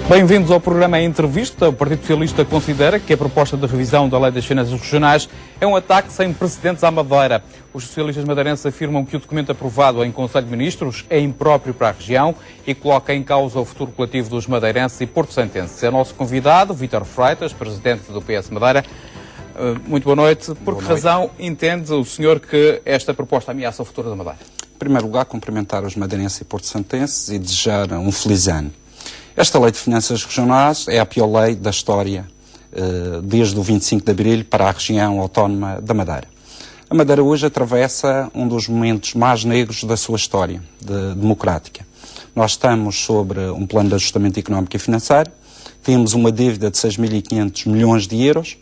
Bem-vindos ao programa Entrevista. O Partido Socialista considera que a proposta de revisão da Lei das Finanças Regionais é um ataque sem precedentes à Madeira. Os socialistas madeirenses afirmam que o documento aprovado em Conselho de Ministros é impróprio para a região e coloca em causa o futuro coletivo dos madeirenses e porto-santenses. É nosso convidado, Vítor Freitas, presidente do PS Madeira. Muito boa noite. Por que razão entende o senhor que esta proposta ameaça o futuro da Madeira? Em primeiro lugar, cumprimentar os madeirenses e porto-santenses e desejar um feliz ano. Esta Lei de Finanças Regionais é a pior lei da história desde o 25 de Abril para a região autónoma da Madeira. A Madeira hoje atravessa um dos momentos mais negros da sua história democrática. Nós estamos sobre um plano de ajustamento económico e financeiro, temos uma dívida de 6.500 milhões de euros,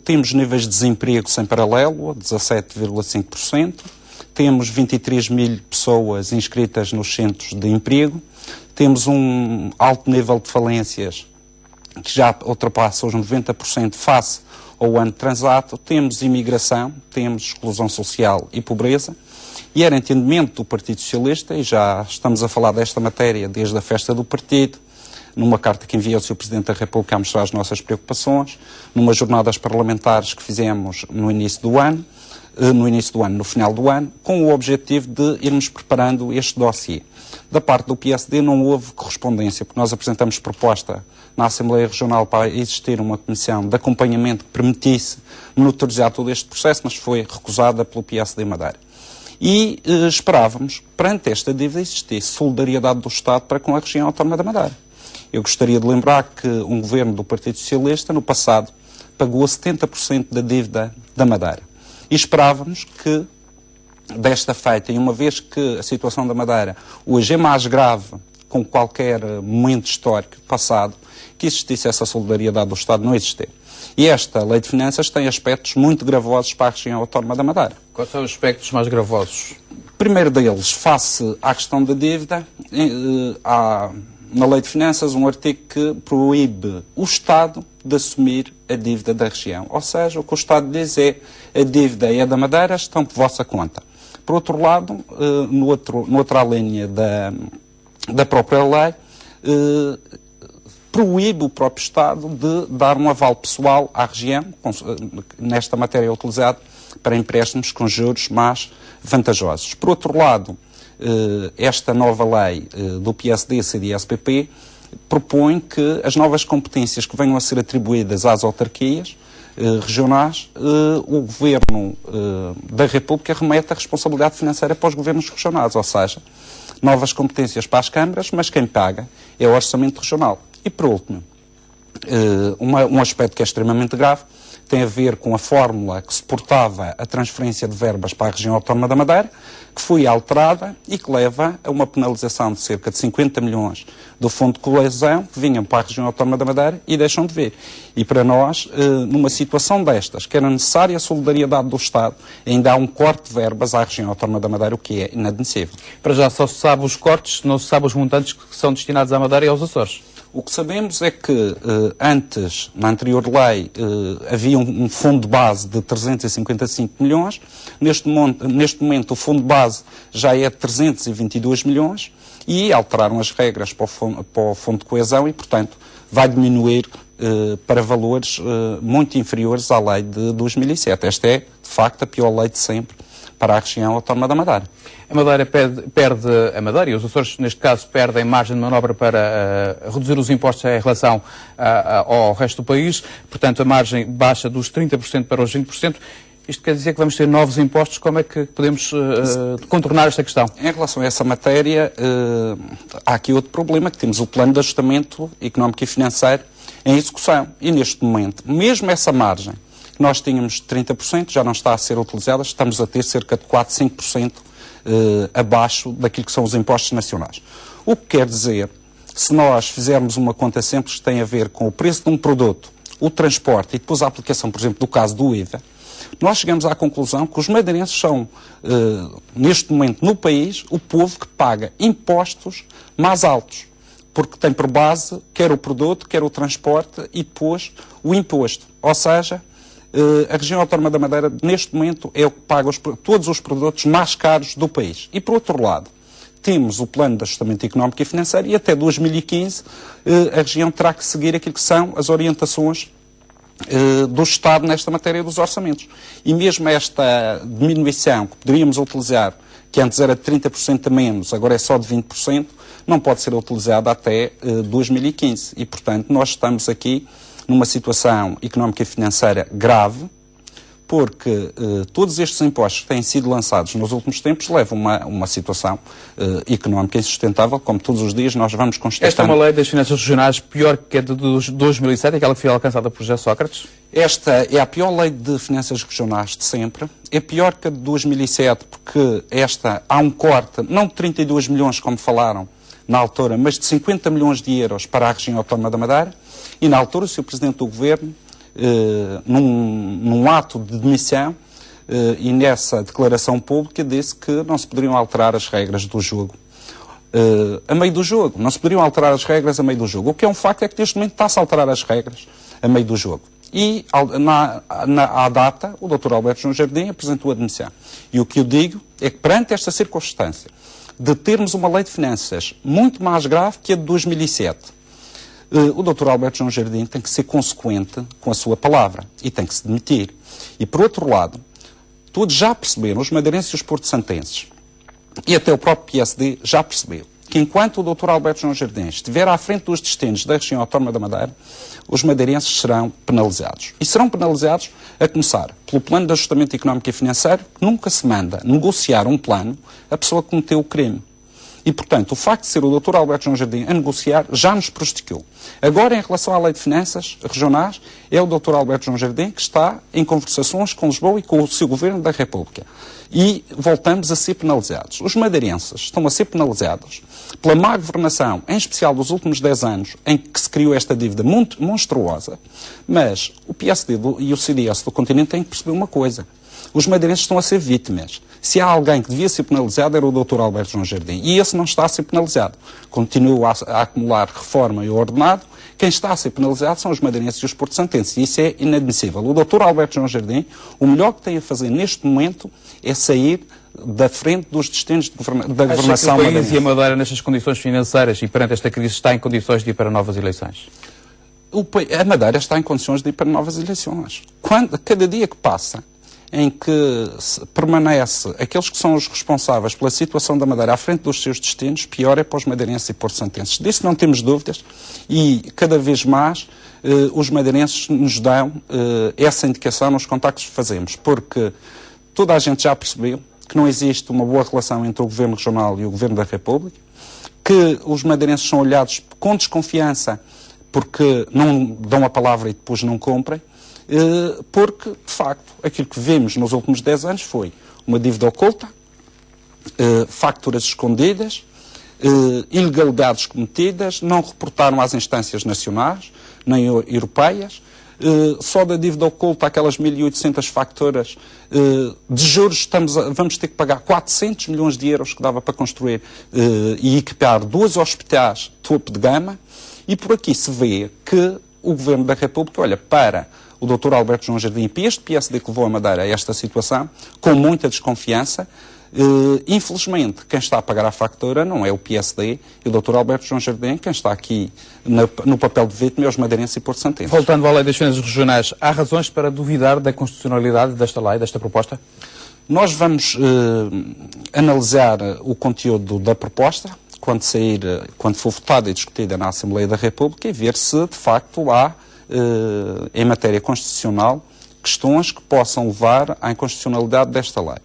temos níveis de desemprego sem paralelo, 17,5%, temos 23 mil pessoas inscritas nos centros de emprego, temos um alto nível de falências que já ultrapassa os 90% face ao ano transato, temos imigração, temos exclusão social e pobreza, e era entendimento do Partido Socialista, e já estamos a falar desta matéria desde a festa do partido, numa carta que enviou ao Sr. Presidente da República a mostrar as nossas preocupações, numas jornadas parlamentares que fizemos no final do ano, com o objetivo de irmos preparando este dossiê. Da parte do PSD não houve correspondência, porque nós apresentamos proposta na Assembleia Regional para existir uma comissão de acompanhamento que permitisse monitorizar todo este processo, mas foi recusada pelo PSD Madeira. E esperávamos, perante esta dívida, existisse solidariedade do Estado para com a região autónoma da Madeira. Eu gostaria de lembrar que um governo do Partido Socialista, no passado, pagou 70% da dívida da Madeira. E esperávamos que, desta feita, e uma vez que a situação da Madeira hoje é mais grave com qualquer momento histórico passado, que existisse essa solidariedade do Estado, não existir. E esta Lei de Finanças tem aspectos muito gravosos para a região autónoma da Madeira. Quais são os aspectos mais gravosos? Primeiro deles, face à questão da dívida, há na Lei de Finanças um artigo que proíbe o Estado de assumir a dívida da região. Ou seja, o que o Estado diz é a dívida é da Madeira, estão por vossa conta. Por outro lado, noutra linha da própria lei, proíbe o próprio Estado de dar um aval pessoal à região, nesta matéria é utilizado para empréstimos com juros mais vantajosos. Por outro lado, esta nova lei do PSD, CDS-PP, propõe que as novas competências que venham a ser atribuídas às autarquias regionais, o Governo da República remete a responsabilidade financeira para os governos regionais, ou seja, novas competências para as câmaras, mas quem paga é o orçamento regional. E por último, um aspecto que é extremamente grave, tem a ver com a fórmula que suportava a transferência de verbas para a região autónoma da Madeira, que foi alterada e que leva a uma penalização de cerca de 50 milhões do Fundo de Coesão, que vinham para a região autónoma da Madeira e deixam de vir. E para nós, numa situação destas, que era necessária a solidariedade do Estado, ainda há um corte de verbas à região autónoma da Madeira, o que é inadmissível. Para já só se sabe os cortes, não se sabe os montantes que são destinados à Madeira e aos Açores. O que sabemos é que antes, na anterior lei, havia um fundo de base de 355 milhões. Neste momento, o fundo de base já é de 322 milhões e alteraram as regras para o fundo de coesão e, portanto, vai diminuir para valores muito inferiores à lei de 2007. Esta é, de facto, a pior lei de sempre para a região autónoma da Madeira. A Madeira perde a Madeira e os Açores, neste caso, perdem margem de manobra para reduzir os impostos em relação ao resto do país. Portanto, a margem baixa dos 30% para os 20%. Isto quer dizer que vamos ter novos impostos. Como é que podemos contornar esta questão? Em relação a essa matéria, há aqui outro problema, que temos o plano de ajustamento económico e financeiro em execução. E neste momento, mesmo essa margem que nós tínhamos de 30%, já não está a ser utilizada, estamos a ter cerca de 4, 5% abaixo daquilo que são os impostos nacionais. O que quer dizer, se nós fizermos uma conta simples que tem a ver com o preço de um produto, o transporte e depois a aplicação, por exemplo, do caso do IVA, nós chegamos à conclusão que os madeirenses são, neste momento no país, o povo que paga impostos mais altos, porque tem por base quer o produto, quer o transporte e depois o imposto. Ou seja, a região autónoma da Madeira, neste momento, é o que paga todos os produtos mais caros do país. E, por outro lado, temos o plano de ajustamento económico e financeiro e até 2015 a região terá que seguir aquilo que são as orientações do Estado nesta matéria dos orçamentos. E mesmo esta diminuição que poderíamos utilizar, que antes era de 30% a menos, agora é só de 20%, não pode ser utilizada até 2015. E, portanto, nós estamos aqui numa situação económica e financeira grave, porque todos estes impostos que têm sido lançados nos últimos tempos levam a uma situação económica insustentável, como todos os dias nós vamos constatando. Esta é uma lei das finanças regionais pior que a de 2007, aquela que foi alcançada por José Sócrates? Esta é a pior lei de finanças regionais de sempre. É pior que a de 2007, porque há um corte, não de 32 milhões, como falaram na altura, mas de 50 milhões de euros para a região autónoma da Madeira. E na altura o Sr. Presidente do Governo, num ato de demissão e nessa declaração pública, disse que não se poderiam alterar as regras do jogo a meio do jogo. Não se poderiam alterar as regras a meio do jogo. O que é um facto é que neste momento está-se a alterar as regras a meio do jogo. E à data, o Dr. Alberto João Jardim apresentou a demissão. E o que eu digo é que perante esta circunstância de termos uma lei de finanças muito mais grave que a de 2007, o Dr. Alberto João Jardim tem que ser consequente com a sua palavra e tem que se demitir. E, por outro lado, todos já perceberam, os madeirenses e os porto-santenses, e até o próprio PSD já percebeu, que enquanto o Dr. Alberto João Jardim estiver à frente dos destinos da região autónoma da Madeira, os madeirenses serão penalizados. E serão penalizados a começar pelo plano de ajustamento económico e financeiro, que nunca se manda negociar um plano a pessoa que cometeu o crime. E, portanto, o facto de ser o Dr. Alberto João Jardim a negociar já nos prejudicou. Agora, em relação à lei de finanças regionais, é o Dr. Alberto João Jardim que está em conversações com Lisboa e com o seu Governo da República. E voltamos a ser penalizados. Os madeirenses estão a ser penalizados pela má governação, em especial dos últimos 10 anos, em que se criou esta dívida muito monstruosa. Mas o PSD e o CDS do continente têm que perceber uma coisa. Os madeirenses estão a ser vítimas. Se há alguém que devia ser penalizado, era o Dr. Alberto João Jardim. E esse não está a ser penalizado. Continua a acumular reforma e ordenado. Quem está a ser penalizado são os madeirenses e os porto-santenses. E isso é inadmissível. O Dr. Alberto João Jardim, o melhor que tem a fazer neste momento é sair da frente dos destinos da governação madeirense. O país e a Madeira, nestas condições financeiras e perante esta crise, está em condições de ir para novas eleições? A Madeira está em condições de ir para novas eleições. Cada dia que passa em que permanece aqueles que são os responsáveis pela situação da Madeira à frente dos seus destinos, pior é para os madeirenses e porto-santenses. Disso não temos dúvidas e cada vez mais os madeirenses nos dão essa indicação nos contactos que fazemos, porque toda a gente já percebeu que não existe uma boa relação entre o Governo Regional e o Governo da República, que os madeirenses são olhados com desconfiança porque não dão a palavra e depois não cumprem, porque, de facto, aquilo que vemos nos últimos 10 anos foi uma dívida oculta, facturas escondidas, ilegalidades cometidas, não reportaram às instâncias nacionais, nem europeias. Só da dívida oculta, aquelas 1.800 facturas de juros, vamos ter que pagar 400 milhões de euros que dava para construir e equipar 2 hospitais topo de gama. E por aqui se vê que o Governo da República olha para o Dr. Alberto João Jardim e este PSD que levou a Madeira a esta situação com muita desconfiança. Infelizmente, quem está a pagar a factura não é o PSD e o Dr. Alberto João Jardim, quem está aqui no papel de vítima é os madeirenses e porto-santenses. Voltando à lei das finanças regionais, há razões para duvidar da constitucionalidade desta lei, desta proposta? Nós vamos analisar o conteúdo da proposta quando for votada e discutida na Assembleia da República e ver se, de facto, há, em matéria constitucional, questões que possam levar à inconstitucionalidade desta lei.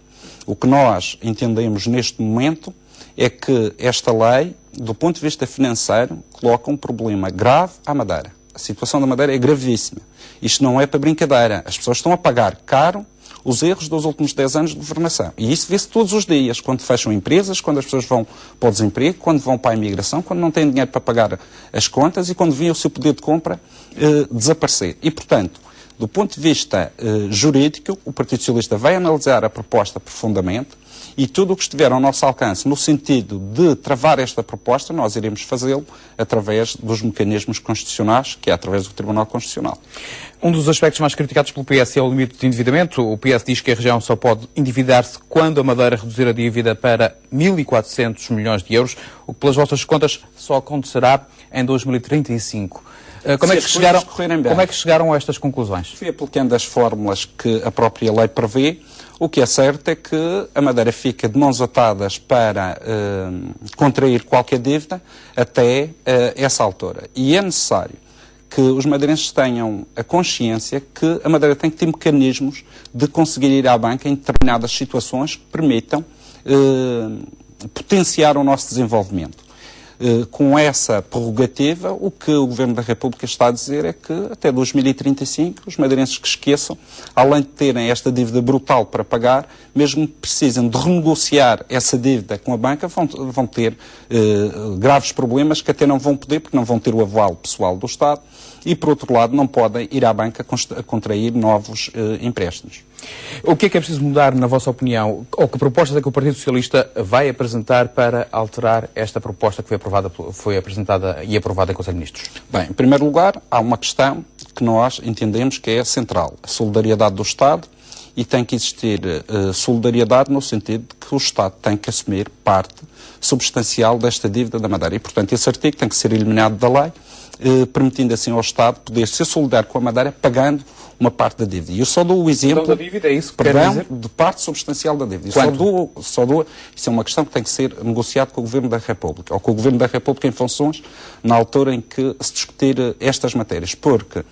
O que nós entendemos neste momento é que esta lei, do ponto de vista financeiro, coloca um problema grave à Madeira. A situação da Madeira é gravíssima. Isto não é para brincadeira. As pessoas estão a pagar caro os erros dos últimos 10 anos de governação. E isso vê-se todos os dias, quando fecham empresas, quando as pessoas vão para o desemprego, quando vão para a imigração, quando não têm dinheiro para pagar as contas e quando vêem o seu poder de compra desaparecer. E, portanto, do ponto de vista jurídico, o Partido Socialista vai analisar a proposta profundamente E tudo o que estiver ao nosso alcance no sentido de travar esta proposta, nós iremos fazê-lo através dos mecanismos constitucionais, que é através do Tribunal Constitucional. Um dos aspectos mais criticados pelo PS é o limite de endividamento. O PS diz que a região só pode endividar-se quando a Madeira reduzir a dívida para 1.400 milhões de euros, o que, pelas vossas contas, só acontecerá em 2035. Como é que chegaram a estas conclusões? Fui aplicando as fórmulas que a própria lei prevê. O que é certo é que a Madeira fica de mãos atadas para contrair qualquer dívida até essa altura. E é necessário que os madeirenses tenham a consciência que a Madeira tem que ter mecanismos de conseguir ir à banca em determinadas situações que permitam potenciar o nosso desenvolvimento. Com essa prerrogativa, o que o Governo da República está a dizer é que até 2035 os madeirenses que esqueçam, além de terem esta dívida brutal para pagar, mesmo que precisem de renegociar essa dívida com a banca, vão ter graves problemas que até não vão poder, porque não vão ter o aval pessoal do Estado e, por outro lado, não podem ir à banca contrair novos empréstimos. O que é preciso mudar, na vossa opinião, ou que propostas é que o Partido Socialista vai apresentar para alterar esta proposta que foi apresentada e aprovada em Conselho de Ministros? Bem, em primeiro lugar, há uma questão que nós entendemos que é central, a solidariedade do Estado, e tem que existir solidariedade no sentido de que o Estado tem que assumir parte substancial desta dívida da Madeira. E, portanto, esse artigo tem que ser eliminado da lei, permitindo assim ao Estado poder ser solidário com a Madeira, pagando uma parte da dívida. E eu só dou o exemplo da dívida, é isso que quer dizer? De parte substancial da dívida. Isso é uma questão que tem que ser negociado com o Governo da República, ou com o Governo da República em funções, na altura em que se discutir estas matérias. Porque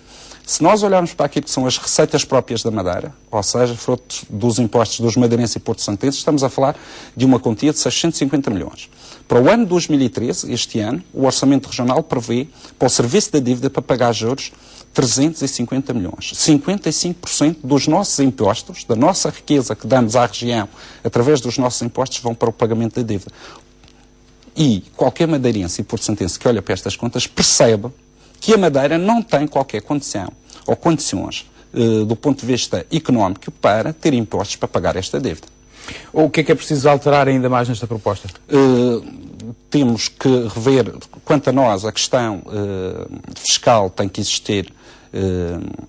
se nós olharmos para aquilo que são as receitas próprias da Madeira, ou seja, frutos dos impostos dos madeirenses e porto-santenses, estamos a falar de uma quantia de 650 milhões. Para o ano 2013, este ano, o Orçamento Regional prevê para o Serviço da Dívida para pagar juros 350 milhões. 55% dos nossos impostos, da nossa riqueza que damos à região através dos nossos impostos, vão para o pagamento da dívida. E qualquer madeirense e porto-santense que olha para estas contas percebe que a Madeira não tem qualquer condição ou condições do ponto de vista económico para ter impostos para pagar esta dívida. O que é preciso alterar ainda mais nesta proposta? Temos que rever, quanto a nós, a questão fiscal tem que existir.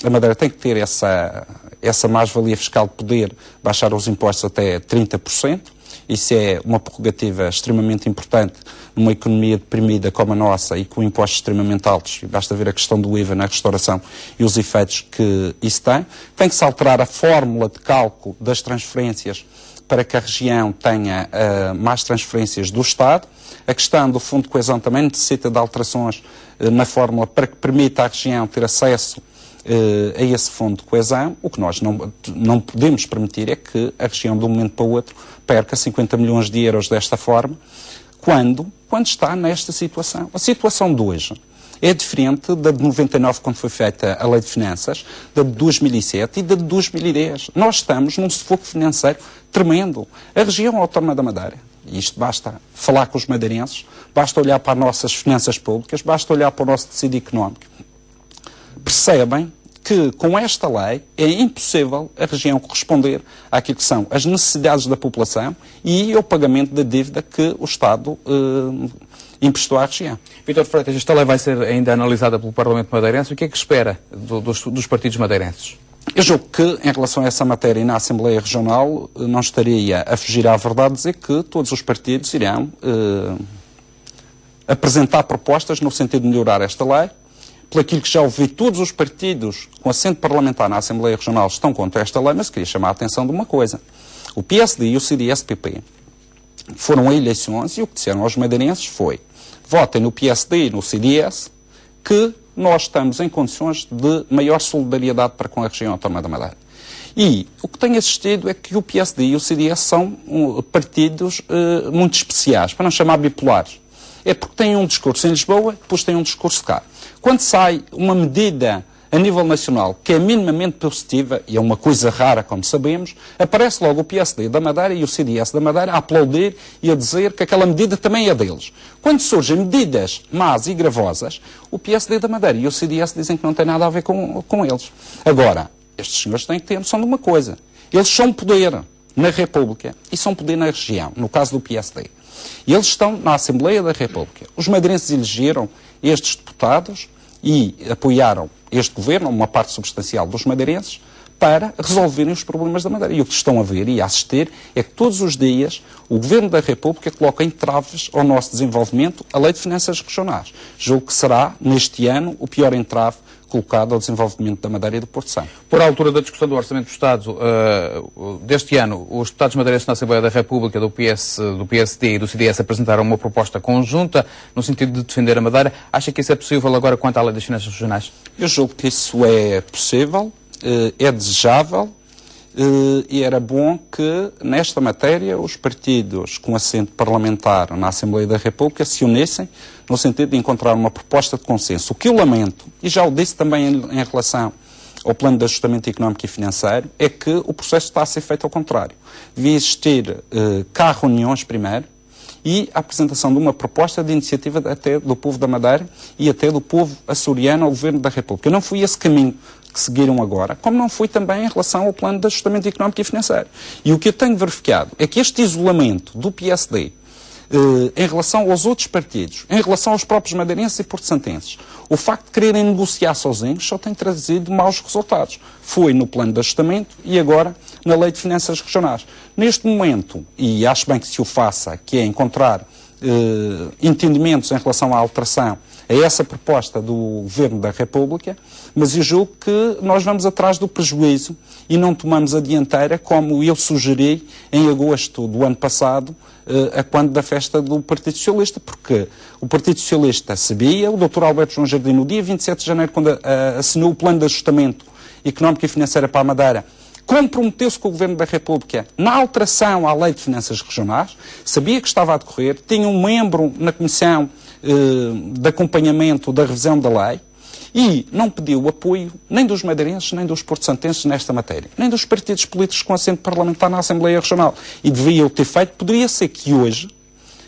A Madeira tem que ter essa mais-valia fiscal de poder baixar os impostos até 30%. Isso é uma prerrogativa extremamente importante numa economia deprimida como a nossa e com impostos extremamente altos. E basta ver a questão do IVA na restauração e os efeitos que isso tem. Tem que se alterar a fórmula de cálculo das transferências para que a região tenha mais transferências do Estado. A questão do Fundo de Coesão também necessita de alterações na fórmula para que permita à região ter acesso a esse Fundo de Coesão. O que nós não podemos permitir é que a região, de um momento para o outro, perca 50 milhões de euros desta forma, quando está nesta situação. A situação de hoje é diferente da de 99, quando foi feita a Lei de Finanças, da de 2007 e da de 2010. Nós estamos num sufoco financeiro tremendo. A região autónoma da Madeira, e isto basta falar com os madeirenses, basta olhar para as nossas finanças públicas, basta olhar para o nosso tecido económico, percebem que com esta lei é impossível a região corresponder àquilo que são as necessidades da população e ao pagamento da dívida que o Estado emprestou à região. Vítor Freitas, esta lei vai ser ainda analisada pelo Parlamento madeirense. O que é que espera dos partidos madeirenses? Eu julgo que, em relação a essa matéria e na Assembleia Regional, não estaria a fugir à verdade dizer que todos os partidos irão apresentar propostas no sentido de melhorar esta lei. Por aquilo que já ouvi, todos os partidos com assento parlamentar na Assembleia Regional estão contra esta lei, mas queria chamar a atenção de uma coisa. O PSD e o CDS-PP foram a eleições e o que disseram aos madeirenses foi: votem no PSD e no CDS, que nós estamos em condições de maior solidariedade para com a região autónoma da Madeira. E o que tenho assistido é que o PSD e o CDS são partidos muito especiais, para não chamar bipolares. É porque têm um discurso em Lisboa, depois têm um discurso cá. Quando sai uma medida a nível nacional que é minimamente positiva, e é uma coisa rara, como sabemos, aparece logo o PSD da Madeira e o CDS da Madeira a aplaudir e a dizer que aquela medida também é deles. Quando surgem medidas más e gravosas, o PSD da Madeira e o CDS dizem que não tem nada a ver com eles. Agora, estes senhores têm que ter noção de uma coisa. Eles são poder. na República e são poder na região, no caso do PSD. E eles estão na Assembleia da República. Os madeirenses elegeram estes deputados e apoiaram este governo, uma parte substancial dos madeirenses, para resolverem os problemas da Madeira. E o que estão a ver e a assistir é que todos os dias o Governo da República coloca entraves ao nosso desenvolvimento a Lei de Finanças Regionais. Julgo que será, neste ano, o pior entrave colocado ao desenvolvimento da Madeira e do Porto Santo. Por altura da discussão do Orçamento do Estado deste ano, os deputados madeirenses na Assembleia da República, do PSD e do CDS apresentaram uma proposta conjunta no sentido de defender a Madeira. Acha que isso é possível agora quanto à Lei das Finanças Regionais? Eu julgo que isso é possível, é desejável e era bom que, nesta matéria, os partidos com assento parlamentar na Assembleia da República se unissem no sentido de encontrar uma proposta de consenso. O que eu lamento, e já o disse também em relação ao Plano de Ajustamento Económico e Financeiro, é que o processo está a ser feito ao contrário. Devia existir cá reuniões primeiro e a apresentação de uma proposta de iniciativa até do povo da Madeira e até do povo açoriano ao Governo da República. Não foi esse caminho que seguiram agora, como não foi também em relação ao Plano de Ajustamento Económico e Financeiro. E o que eu tenho verificado é que este isolamento do PSD em relação aos outros partidos, em relação aos próprios madeirenses e porto-santenses, o facto de quererem negociar sozinhos só tem trazido maus resultados. Foi no Plano de Ajustamento e agora na Lei de Finanças Regionais. Neste momento, e acho bem que se o faça, que é encontrar entendimentos em relação à alteração a essa proposta do Governo da República, mas eu julgo que nós vamos atrás do prejuízo e não tomamos a dianteira, como eu sugeri em agosto do ano passado, a quando da festa do Partido Socialista, porque o Partido Socialista sabia, o Dr. Alberto João Jardim, no dia 27 de janeiro, quando assinou o Plano de Ajustamento Económico e Financeiro para a Madeira, comprometeu-se com o Governo da República na alteração à Lei de Finanças Regionais, sabia que estava a decorrer, tinha um membro na Comissão de Acompanhamento da Revisão da Lei e não pediu o apoio nem dos madeirenses, nem dos porto-santenses nesta matéria, nem dos partidos políticos com assento parlamentar na Assembleia Regional. E devia o ter feito. Poderia ser que hoje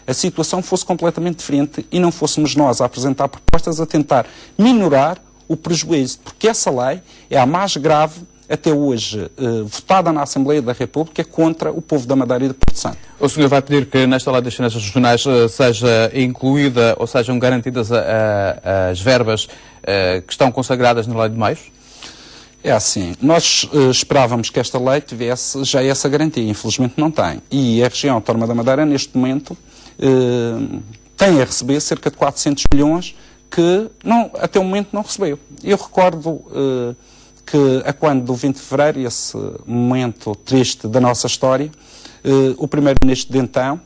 a situação fosse completamente diferente e não fôssemos nós a apresentar propostas a tentar minorar o prejuízo, porque essa lei é a mais grave até hoje votada na Assembleia da República contra o povo da Madeira e do Porto Santo. O senhor vai pedir que nesta Lei das Finanças Regionais seja incluída ou sejam garantidas as verbas que estão consagradas na Lei de Meios? É assim, nós esperávamos que esta lei tivesse já essa garantia, infelizmente não tem. E a região autónoma da Madeira, neste momento, tem a receber cerca de 400 milhões que até o momento não recebeu. Eu recordo que a quando do 20 de fevereiro, esse momento triste da nossa história, o primeiro-ministro de então,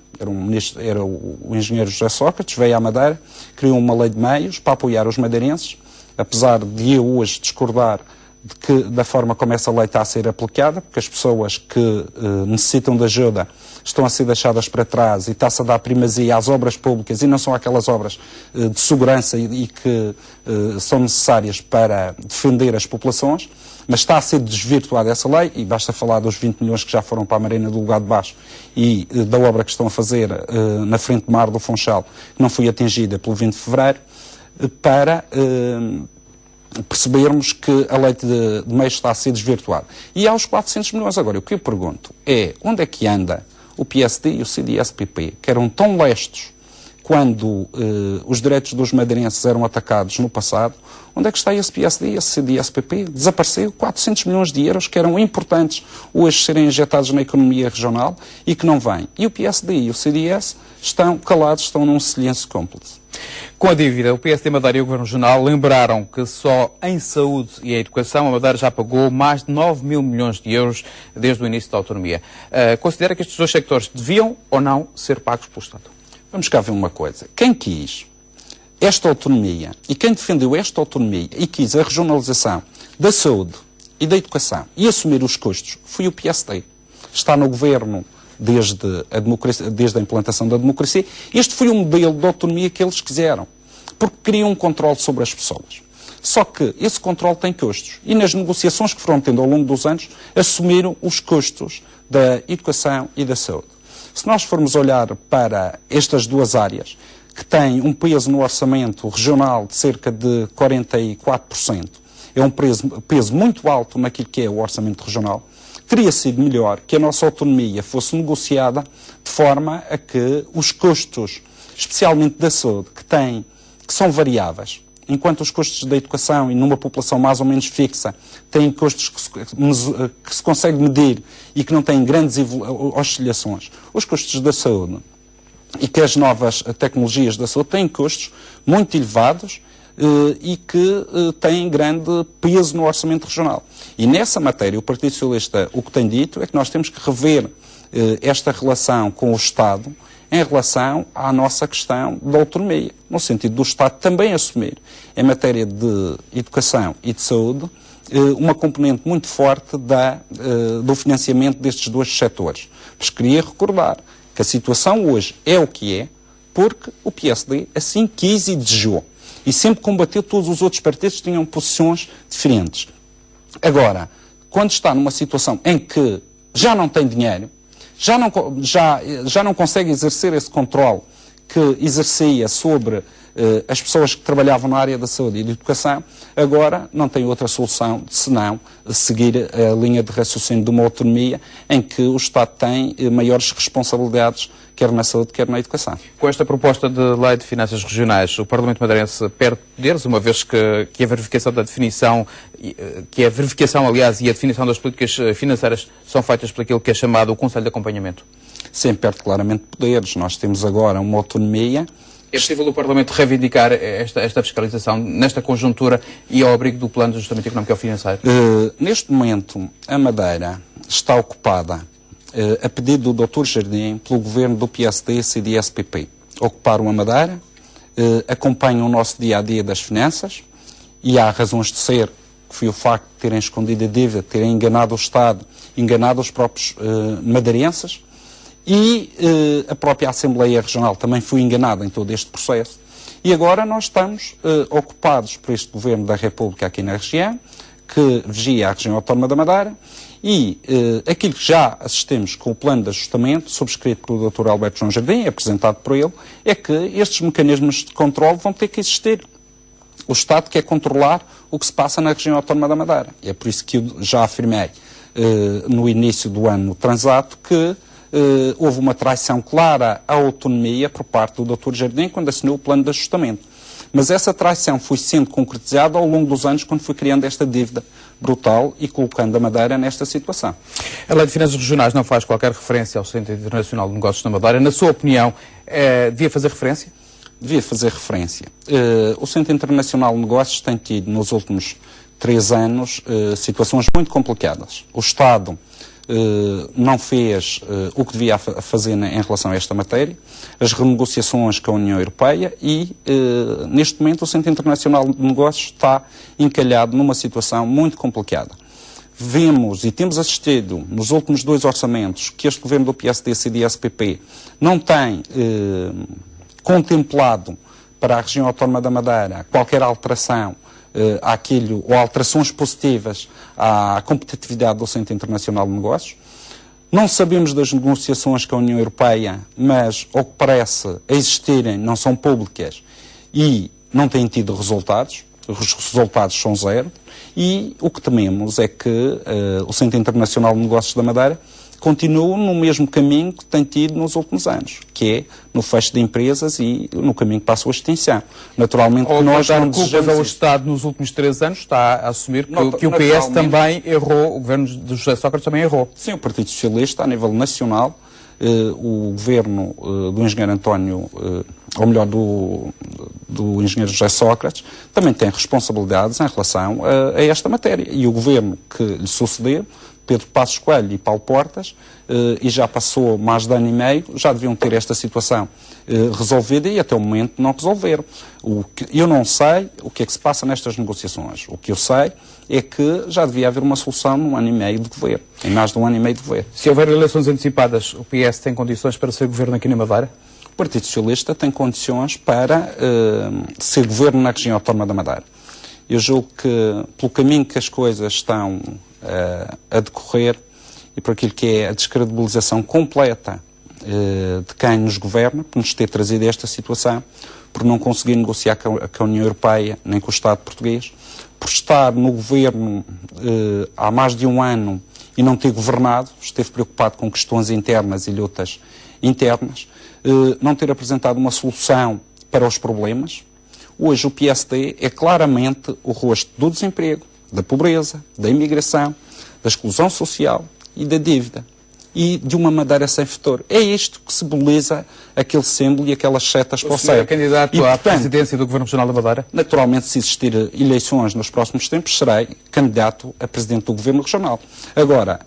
era o engenheiro José Sócrates, veio à Madeira, criou uma lei de meios para apoiar os madeirenses, apesar de eu hoje discordar da forma como essa lei está a ser aplicada, porque as pessoas que necessitam de ajuda estão a ser deixadas para trás e está-se a dar primazia às obras públicas e não são aquelas obras de segurança e que são necessárias para defender as populações, mas está a ser desvirtuada essa lei e basta falar dos 20 milhões que já foram para a Marina do Lugar de Baixo e da obra que estão a fazer na frente do Mar do Funchal, que não foi atingida pelo 20 de fevereiro, para percebermos que a lei de meios está a ser desvirtuada. E há os 400 milhões. Agora, o que eu pergunto é onde é que anda o PSD e o CDS-PP, que eram tão lestos quando os direitos dos madeirenses eram atacados no passado, onde é que está esse PSD e esse CDS-PP? Desapareceu 400 milhões de euros que eram importantes hoje serem injetados na economia regional e que não vêm. E o PSD e o CDS estão calados, estão num silêncio cúmplice. Com a dívida, o PSD Madeira e o Governo Regional lembraram que só em saúde e educação a Madeira já pagou mais de 9 mil milhões de euros desde o início da autonomia. Considera que estes dois sectores deviam ou não ser pagos pelo Estado? Vamos cá ver uma coisa. Quem quis esta autonomia e quem defendeu esta autonomia e quis a regionalização da saúde e da educação e assumir os custos foi o PSD. Está no governo desde a implantação da democracia. Este foi o modelo de autonomia que eles quiseram, porque queriam um controle sobre as pessoas. Só que esse controle tem custos e nas negociações que foram tendo ao longo dos anos assumiram os custos da educação e da saúde. Se nós formos olhar para estas duas áreas, que têm um peso no orçamento regional de cerca de 44%, é um peso muito alto naquilo que é o orçamento regional, teria sido melhor que a nossa autonomia fosse negociada de forma a que os custos, especialmente da saúde, que são variáveis, enquanto os custos da educação e numa população mais ou menos fixa têm custos que se consegue medir e que não têm grandes oscilações, os custos da saúde e que as novas tecnologias da saúde têm custos muito elevados e que têm grande peso no orçamento regional. E nessa matéria o Partido Socialista o que tem dito é que nós temos que rever esta relação com o Estado em relação à nossa questão da autonomia, no sentido do Estado também assumir, em matéria de educação e de saúde, uma componente muito forte do financiamento destes dois setores. Mas queria recordar que a situação hoje é o que é, porque o PSD assim quis e desejou. E sempre combateu, todos os outros partidos que tinham posições diferentes. Agora, quando está numa situação em que já não tem dinheiro, já não consegue exercer esse controle que exercia sobre as pessoas que trabalhavam na área da saúde e da educação, agora não tem outra solução senão seguir a linha de raciocínio de uma autonomia em que o Estado tem maiores responsabilidades, quer na saúde, quer na educação. Com esta proposta de lei de finanças regionais, o Parlamento Madeirense perde poderes, uma vez que a verificação da definição, aliás, e a definição das políticas financeiras são feitas por aquilo que é chamado o Conselho de Acompanhamento? Sim, perde claramente poderes. Nós temos agora uma autonomia. É possível o Parlamento reivindicar esta fiscalização nesta conjuntura e ao abrigo do Plano de Ajustamento Económico e Financeiro? Neste momento, a Madeira está ocupada, a pedido do Dr. Jardim, pelo governo do PSD, CDS-PP. Ocuparam a Madeira, acompanham o nosso dia-a-dia das finanças, e há razões de ser, que foi o facto de terem escondido a dívida, terem enganado o Estado, enganado os próprios madeirenses, e a própria Assembleia Regional também foi enganada em todo este processo. E agora nós estamos ocupados por este Governo da República aqui na região, que vigia a região autónoma da Madeira, e aquilo que já assistimos com o plano de ajustamento, subscrito pelo Dr. Alberto João Jardim, apresentado por ele, é que estes mecanismos de controle vão ter que existir. O Estado quer controlar o que se passa na região autónoma da Madeira. E é por isso que eu já afirmei no início do ano transato que houve uma traição clara à autonomia por parte do Dr. Jardim quando assinou o plano de ajustamento. Mas essa traição foi sendo concretizada ao longo dos anos quando foi criando esta dívida brutal e colocando a Madeira nesta situação. A Lei de Finanças Regionais não faz qualquer referência ao Centro Internacional de Negócios da Madeira. Na sua opinião, devia fazer referência? Devia fazer referência. O Centro Internacional de Negócios tem tido nos últimos 3 anos situações muito complicadas. O Estado não fez o que devia fazer em relação a esta matéria, as renegociações com a União Europeia e, neste momento, o Centro Internacional de Negócios está encalhado numa situação muito complicada. Vemos e temos assistido nos últimos 2 orçamentos que este governo do PSD, CDS-PP, não tem contemplado para a região autónoma da Madeira qualquer alteração àquilo, ou alterações positivas à competitividade do Centro Internacional de Negócios. Não sabemos das negociações com a União Europeia, mas, ao que parece existirem, não são públicas e não têm tido resultados. Os resultados são 0. E o que tememos é que o Centro Internacional de Negócios da Madeira continua no mesmo caminho que tem tido nos últimos anos, que é no fecho de empresas e no caminho para a sua extinção. Naturalmente, nós não culpas ao Estado nos últimos 3 anos, está a assumir que o PS também errou, o governo de José Sócrates também errou. Sim, o Partido Socialista, a nível nacional, o governo do engenheiro António, ou melhor, do engenheiro José Sócrates, também tem responsabilidades em relação a esta matéria. E o governo que lhe sucedeu, Pedro Passos Coelho e Paulo Portas, e já passou mais de ano e meio, já deviam ter esta situação resolvida e até o momento não resolveram. Eu não sei o que é que se passa nestas negociações. O que eu sei é que já devia haver uma solução num ano e meio de governo, em mais de um ano e meio de governo. Se houver eleições antecipadas, o PS tem condições para ser governo aqui na Madeira? O Partido Socialista tem condições para ser governo na região autónoma da Madeira. Eu julgo que, pelo caminho que as coisas estão a decorrer e por aquilo que é a descredibilização completa de quem nos governa, por nos ter trazido esta situação, por não conseguir negociar com a União Europeia, nem com o Estado português, por estar no governo há mais de um ano e não ter governado, esteve preocupado com questões internas e lutas internas, não ter apresentado uma solução para os problemas. Hoje o PSD é claramente o rosto do desemprego, da pobreza, da imigração, da exclusão social e da dívida. E de uma Madeira sem futuro. É isto que simboliza aquele símbolo e aquelas setas para o céu. É candidato à presidência do Governo Regional da Madeira? Naturalmente, se existir eleições nos próximos tempos, serei candidato a presidente do Governo Regional. Agora,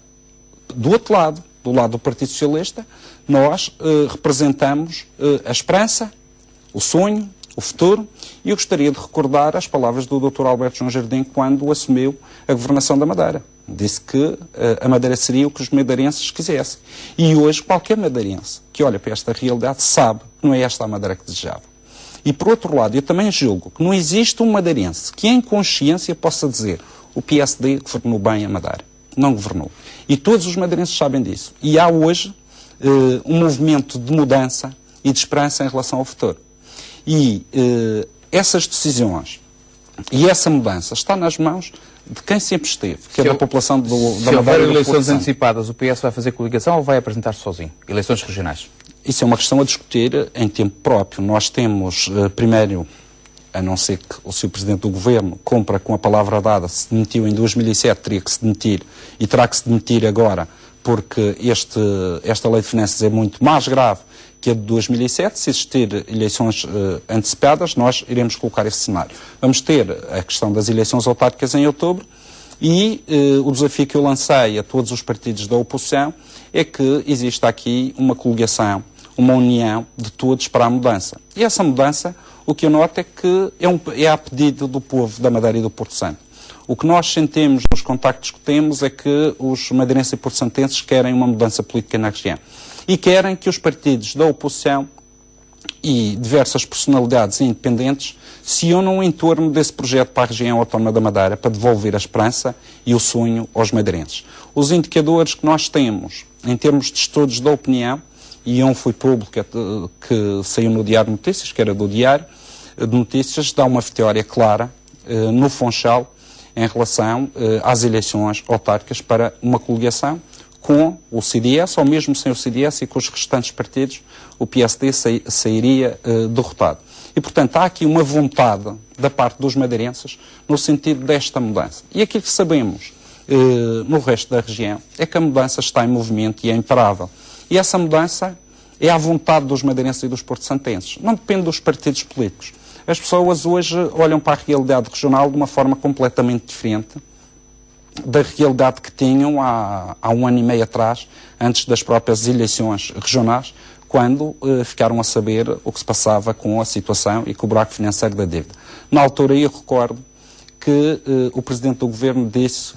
do outro lado, do lado do Partido Socialista, nós representamos a esperança, o sonho, o futuro, e eu gostaria de recordar as palavras do Dr. Alberto João Jardim quando assumiu a governação da Madeira. Disse que a Madeira seria o que os madeirenses quisessem. E hoje qualquer madeirense que olha para esta realidade sabe que não é esta a Madeira que desejava. E por outro lado, eu também julgo que não existe um madeirense que em consciência possa dizer o PSD governou bem a Madeira. Não governou. E todos os madeirenses sabem disso. E há hoje um movimento de mudança e de esperança em relação ao futuro. E essas decisões e essa mudança está nas mãos de quem sempre esteve, que é da população da Madeira. Se houver eleições antecipadas, o PS vai fazer coligação ou vai apresentar-se sozinho? Eleições regionais? Isso é uma questão a discutir em tempo próprio. Nós temos, primeiro, a não ser que o Sr. Presidente do Governo cumpra com a palavra dada, se demitiu em 2007, teria que se demitir e terá que se demitir agora, porque esta lei de finanças é muito mais grave que a de 2007, se existir eleições antecipadas, nós iremos colocar esse cenário. Vamos ter a questão das eleições autárquicas em outubro e o desafio que eu lancei a todos os partidos da oposição é que exista aqui uma coligação, uma união de todos para a mudança. E essa mudança, o que eu noto é que é a pedido do povo da Madeira e do Porto Santo. O que nós sentimos nos contactos que temos é que os madeirenses e porto-santenses querem uma mudança política na região. E querem que os partidos da oposição e diversas personalidades independentes se unam em torno desse projeto para a região autónoma da Madeira, para devolver a esperança e o sonho aos madeirenses. Os indicadores que nós temos, em termos de estudos da opinião, e um foi público que saiu no Diário de Notícias, que era do Diário de Notícias, dá uma vitória clara no Funchal em relação às eleições autárquicas para uma coligação com o CDS, ou mesmo sem o CDS e com os restantes partidos, o PSD sairia derrotado. E, portanto, há aqui uma vontade da parte dos madeirenses no sentido desta mudança. E aquilo que sabemos no resto da região é que a mudança está em movimento e é imparável. E essa mudança é à vontade dos madeirenses e dos porto-santenses. Não depende dos partidos políticos. As pessoas hoje olham para a realidade regional de uma forma completamente diferente da realidade que tinham há um ano e meio atrás, antes das próprias eleições regionais, quando ficaram a saber o que se passava com a situação e com o buraco financeiro da dívida. Na altura, eu recordo que o Presidente do Governo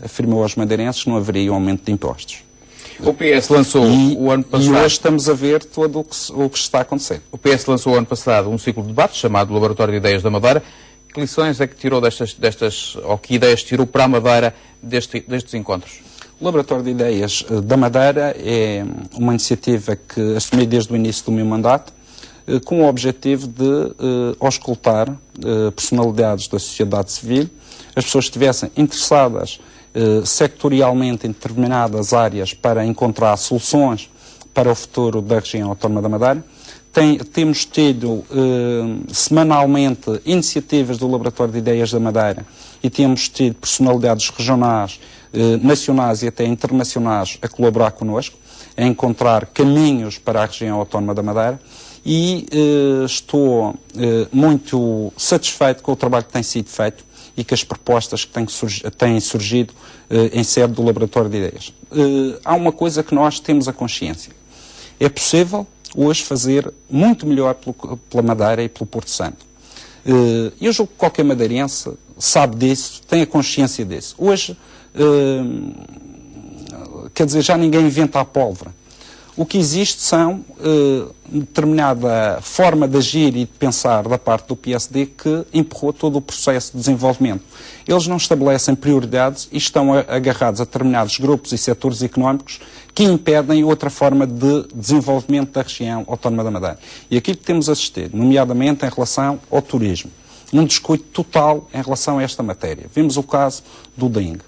afirmou aos madeirenses que não haveria um aumento de impostos. O PS lançou o ano passado... E hoje estamos a ver todo o que está a acontecer. O PS lançou o ano passado um ciclo de debates chamado Laboratório de Ideias da Madeira. Que lições é que tirou ou que ideias tirou para a Madeira destes encontros? O Laboratório de Ideias da Madeira é uma iniciativa que assumi desde o início do meu mandato, com o objetivo de auscultar personalidades da sociedade civil, as pessoas que estivessem interessadas sectorialmente em determinadas áreas para encontrar soluções para o futuro da região autónoma da Madeira. Temos tido semanalmente iniciativas do Laboratório de Ideias da Madeira e temos tido personalidades regionais, nacionais e até internacionais a colaborar connosco, a encontrar caminhos para a região autónoma da Madeira e estou muito satisfeito com o trabalho que tem sido feito e com as propostas que têm surgido em sede do Laboratório de Ideias. Há uma coisa que nós temos a consciência. É possível hoje fazer muito melhor pela Madeira e pelo Porto Santo. Eu julgo que qualquer madeirense sabe disso, tem a consciência disso. Hoje, quer dizer, já ninguém inventa a pólvora. O que existe são determinada forma de agir e de pensar da parte do PSD que empurrou todo o processo de desenvolvimento. Eles não estabelecem prioridades e estão agarrados a determinados grupos e setores económicos que impedem outra forma de desenvolvimento da região autónoma da Madeira. E aquilo que temos assistido, nomeadamente em relação ao turismo, um descuido total em relação a esta matéria. Vimos o caso do dengue.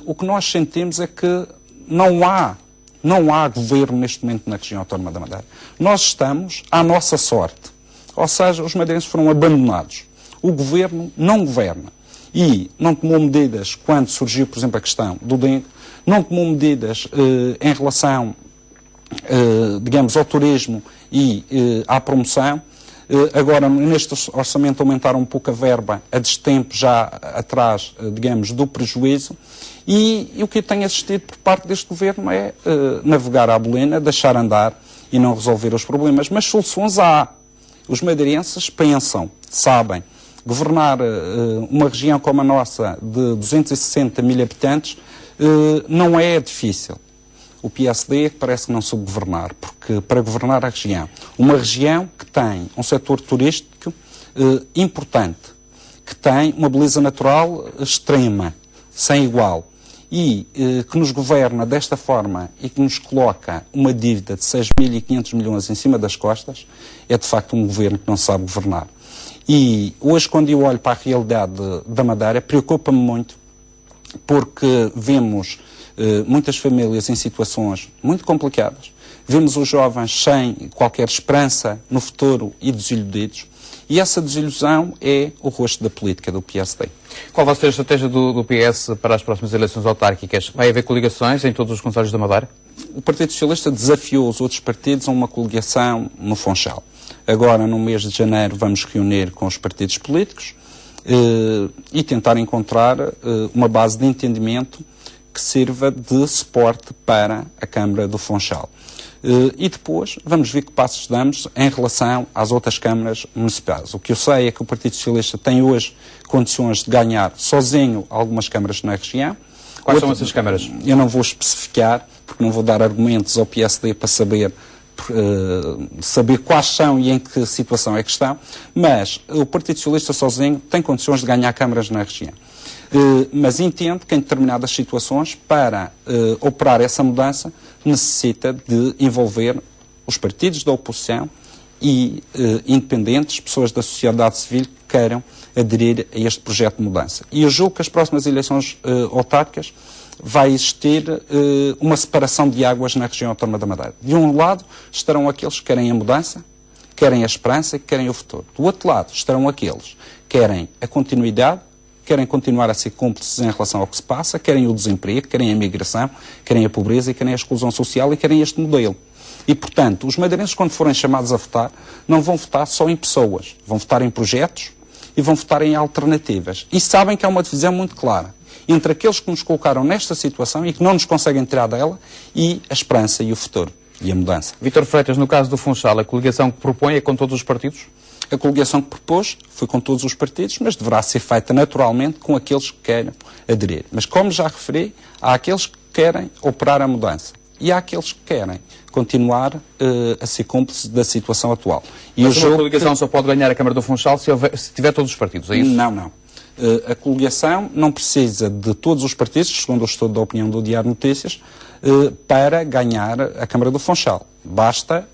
O que nós sentimos é que não há governo neste momento na região autónoma da Madeira. Nós estamos à nossa sorte. Ou seja, os madeirenses foram abandonados. O governo não governa. E não tomou medidas quando surgiu, por exemplo, a questão do dengue, não tomou medidas em relação, digamos, ao turismo e à promoção. Agora, neste orçamento, aumentaram um pouco a verba a destempo já atrás, digamos, do prejuízo. E o que eu tenho assistido por parte deste governo é navegar à bolena, deixar andar e não resolver os problemas. Mas soluções há. Os madeirenses pensam, sabem, governar uma região como a nossa, de 260 mil habitantes, não é difícil. O PSD parece que não soube governar, porque para governar a região, uma região que tem um setor turístico importante, que tem uma beleza natural extrema, sem igual, e que nos governa desta forma e que nos coloca uma dívida de 6.500 milhões em cima das costas, é de facto um governo que não sabe governar. E hoje, quando eu olho para a realidade da Madeira, preocupa-me muito, porque vemos muitas famílias em situações muito complicadas, vemos os jovens sem qualquer esperança no futuro e desiludidos, e essa desilusão é o rosto da política do PSD. Qual vai ser a estratégia do PS para as próximas eleições autárquicas? Vai haver coligações em todos os concelhos da Madeira? O Partido Socialista desafiou os outros partidos a uma coligação no Funchal. Agora, no mês de janeiro, vamos reunir com os partidos políticos e tentar encontrar uma base de entendimento que sirva de suporte para a Câmara do Funchal. E depois vamos ver que passos damos em relação às outras câmaras municipais. O que eu sei é que o Partido Socialista tem hoje condições de ganhar sozinho algumas câmaras na região. Quais são essas câmaras? Eu não vou especificar, porque não vou dar argumentos ao PSD para saber quais são e em que situação é que estão, mas o Partido Socialista sozinho tem condições de ganhar câmaras na região. Mas entendo que em determinadas situações, para operar essa mudança, necessita de envolver os partidos da oposição e independentes, pessoas da sociedade civil que queiram aderir a este projeto de mudança. E eu julgo que as próximas eleições autárquicas vai existir uma separação de águas na região autónoma da Madeira. De um lado estarão aqueles que querem a mudança, querem a esperança e querem o futuro. Do outro lado estarão aqueles que querem a continuidade, querem continuar a ser cúmplices em relação ao que se passa, querem o desemprego, querem a migração, querem a pobreza e querem a exclusão social e querem este modelo. E, portanto, os madeirenses, quando forem chamados a votar, não vão votar só em pessoas, vão votar em projetos e vão votar em alternativas. E sabem que há uma divisão muito clara entre aqueles que nos colocaram nesta situação e que não nos conseguem tirar dela e a esperança e o futuro e a mudança. Vítor Freitas, no caso do Funchal, a coligação que propõe é com todos os partidos? A coligação que propôs foi com todos os partidos, mas deverá ser feita naturalmente com aqueles que querem aderir. Mas, como já referi, há aqueles que querem operar a mudança e há aqueles que querem continuar a ser cúmplices da situação atual. E mas a coligação só pode ganhar a Câmara do Funchal se tiver todos os partidos, é isso? Não. A coligação não precisa de todos os partidos, segundo o estudo da opinião do Diário Notícias, para ganhar a Câmara do Funchal. Basta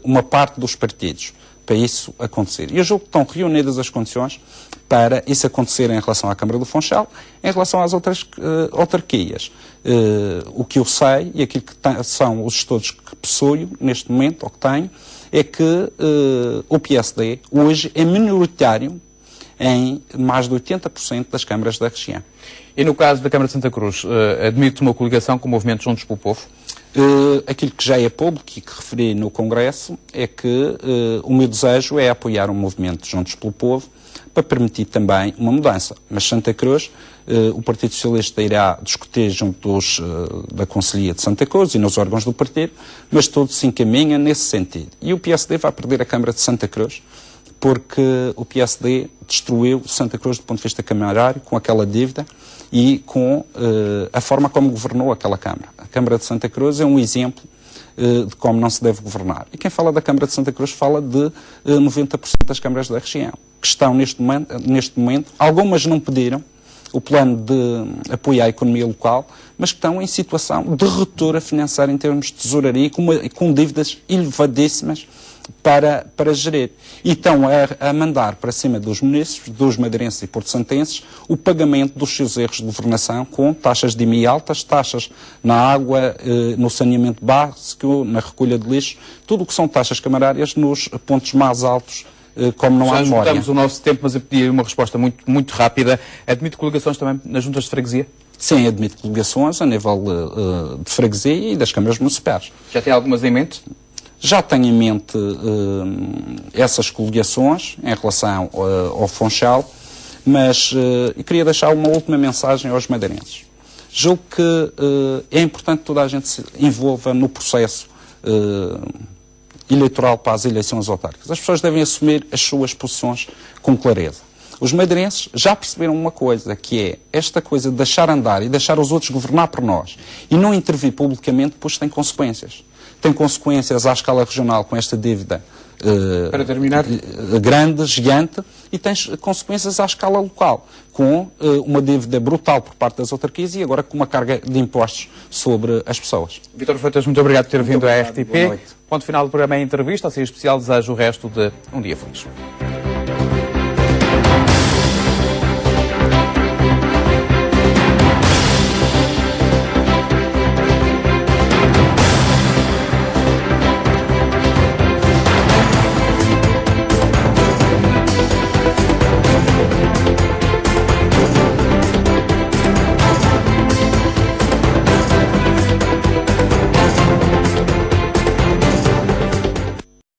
uma parte dos partidos para isso acontecer. E eu julgo que estão reunidas as condições para isso acontecer em relação à Câmara do Funchal, em relação às outras autarquias. O que eu sei, e aquilo que são os estudos que possuo neste momento, ou que tenho, é que o PSD hoje é minoritário em mais de 80% das câmaras da região. E no caso da Câmara de Santa Cruz, admite uma coligação com o Movimento Juntos pelo Povo? Aquilo que já é público e que referi no Congresso é que o meu desejo é apoiar o movimento Juntos pelo Povo para permitir também uma mudança. Mas Santa Cruz, o Partido Socialista irá discutir junto da Conselhia de Santa Cruz e nos órgãos do partido, mas tudo se encaminha nesse sentido. E o PSD vai perder a Câmara de Santa Cruz porque o PSD destruiu Santa Cruz do ponto de vista camarário com aquela dívida e com a forma como governou aquela Câmara. A Câmara de Santa Cruz é um exemplo de como não se deve governar. E quem fala da Câmara de Santa Cruz fala de 90% das câmaras da região, que estão neste momento, algumas não pediram o plano de apoio à economia local, mas que estão em situação de ruptura financeira em termos de tesouraria e com dívidas elevadíssimas para gerir. E estão a mandar para cima dos munícipes, dos madeirenses e porto-santenses, o pagamento dos seus erros de governação com taxas de IMI altas, taxas na água, no saneamento básico, na recolha de lixo, tudo o que são taxas camarárias nos pontos mais altos, como não há memória. Já esgotamos o nosso tempo, mas eu pedi uma resposta muito rápida. Admite coligações também nas juntas de freguesia? Sim, admite coligações a nível de freguesia e das câmaras municipais. Já tem algumas em mente? Já tenho em mente essas coligações em relação ao Funchal, mas eu queria deixar uma última mensagem aos madeirenses. Julgo que é importante que toda a gente se envolva no processo eleitoral para as eleições autárquicas. As pessoas devem assumir as suas posições com clareza. Os madeirenses já perceberam uma coisa, que é esta coisa de deixar andar e deixar os outros governar por nós e não intervir publicamente, depois tem consequências. Tem consequências à escala regional com esta dívida para terminar, grande, gigante, e tem consequências à escala local, com uma dívida brutal por parte das autarquias e agora com uma carga de impostos sobre as pessoas. Vítor Freitas, muito obrigado por ter vindo à RTP. Ponto final do programa em entrevista, assim especial, desejo o resto de um dia feliz.